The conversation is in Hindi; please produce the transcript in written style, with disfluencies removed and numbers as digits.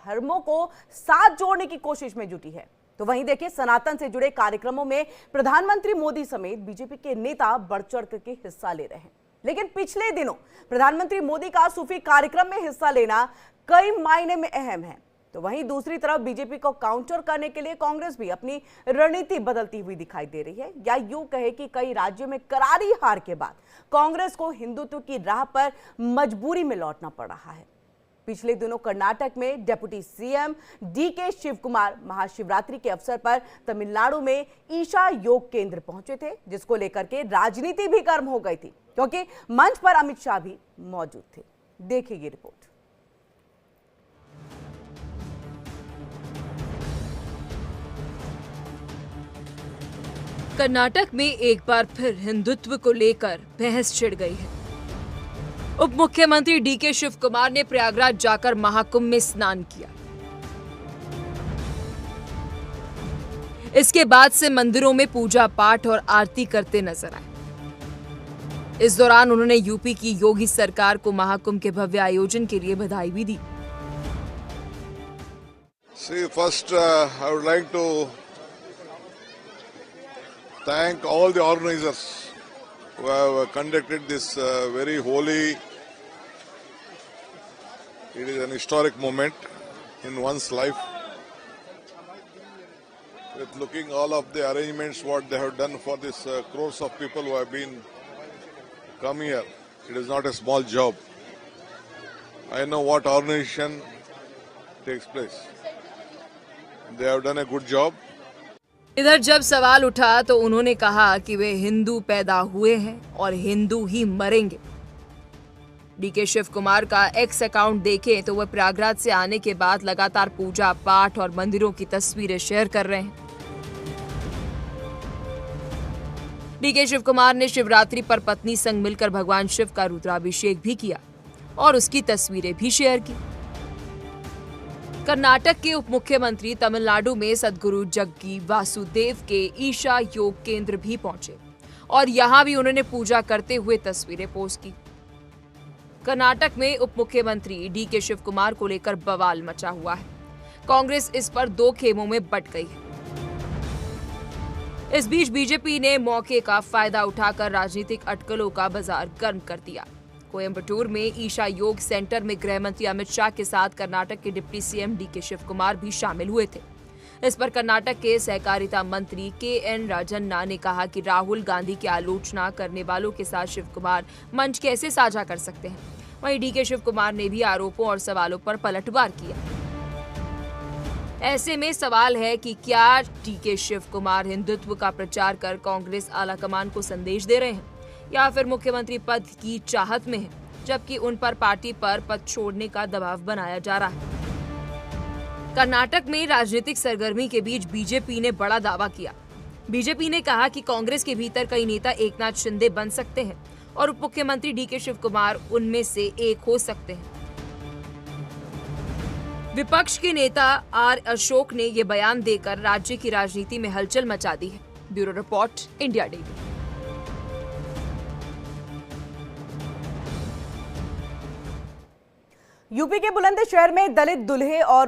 धर्मों को साथ जोड़ने की कोशिश में जुटी है। तो वहीं देखिए, सनातन से जुड़े कार्यक्रमों में प्रधानमंत्री मोदी समेत बीजेपी के नेता बढ़ चढ़ करके हिस्सा ले रहे हैं। लेकिन पिछले दिनों प्रधानमंत्री मोदी का सूफी कार्यक्रम में हिस्सा लेना कई मायने में अहम है। तो वहीं दूसरी तरफ बीजेपी को काउंटर करने के लिए कांग्रेस भी अपनी रणनीति बदलती हुई दिखाई दे रही है, या यूं कहे कि कई राज्यों में करारी हार के बाद कांग्रेस को हिंदुत्व की राह पर मजबूरी में लौटना पड़ रहा है। पिछले दिनों कर्नाटक में डिप्टी सीएम डीके शिव कुमार महाशिवरात्रि के अवसर पर तमिलनाडु में ईशा योग केंद्र पहुंचे थे, जिसको लेकर के राजनीति भी गर्म हो गई थी, क्योंकि मंच पर अमित शाह भी मौजूद थे। देखिए ये रिपोर्ट। कर्नाटक में एक बार फिर हिंदुत्व को लेकर बहस छिड़ गई है। उप मुख्यमंत्री डीके शिव कुमार ने प्रयागराज जाकर महाकुंभ में स्नान किया। इसके बाद से मंदिरों में पूजा पाठ और आरती करते नजर आए। इस दौरान उन्होंने यूपी की योगी सरकार को महाकुंभ के भव्य आयोजन के लिए बधाई भी दी। First, I would like to thank all the organizers who have conducted this very holy. It is an historic moment in one's life. With looking all of the arrangements, what they have done for this crores of people who have been come here, it is not a small job. I know what organization takes place. They have done a good job. इधर जब सवाल उठा तो उन्होंने कहा कि वे हिंदू पैदा हुए हैं और हिंदू ही मरेंगे। डीके शिव कुमार का एक्स अकाउंट देखें तो वह प्रयागराज से आने के बाद लगातार पूजा पाठ और मंदिरों की तस्वीरें शेयर कर रहे हैं। डीके शिव कुमार ने शिवरात्रि पर पत्नी संग मिलकर भगवान शिव का रुद्राभिषेक भी किया और उसकी तस्वीरें भी शेयर की। कर्नाटक के उप मुख्यमंत्री तमिलनाडु में सद्गुरु जग्गी वासुदेव के ईशा योग केंद्र भी पहुंचे और यहां भी उन्होंने पूजा करते हुए तस्वीरें पोस्ट की। कर्नाटक में उप मुख्यमंत्री डीके शिव कुमार को लेकर बवाल मचा हुआ है। कांग्रेस इस पर दो खेमों में बंट गई है। इस बीच बीजेपी ने मौके का फायदा उठाकर राजनीतिक अटकलों का बाजार गर्म कर दिया। कोयंबटूर में ईशा योग सेंटर में गृह मंत्री अमित शाह के साथ कर्नाटक के डिप्टी सीएम डीके शिव कुमार भी शामिल हुए थे। इस पर कर्नाटक के सहकारिता मंत्री के.एन. राजन्ना ने कहा कि राहुल गांधी की आलोचना करने वालों के साथ शिव कुमार मंच कैसे साझा कर सकते हैं। वहीं डीके शिव कुमार ने भी आरोपों और सवालों पर पलटवार किया। ऐसे में सवाल है कि क्या डीके शिव कुमार हिंदुत्व का प्रचार कर कांग्रेस आलाकमान को संदेश दे रहे हैं या फिर मुख्यमंत्री पद की चाहत में है, जबकि उन पर पार्टी पर पद छोड़ने का दबाव बनाया जा रहा है। कर्नाटक में राजनीतिक सरगर्मी के बीच बीजेपी ने बड़ा दावा किया। बीजेपी ने कहा कि कांग्रेस के भीतर कई नेता एकनाथ शिंदे बन सकते हैं और उप मुख्यमंत्री डीके शिव कुमार उनमें से एक हो सकते हैं। विपक्ष के नेता आर अशोक ने ये बयान देकर राज्य की राजनीति में हलचल मचा दी है। Bureau report, India daily. UP के बुलंदशहर में दलित दूल्हे और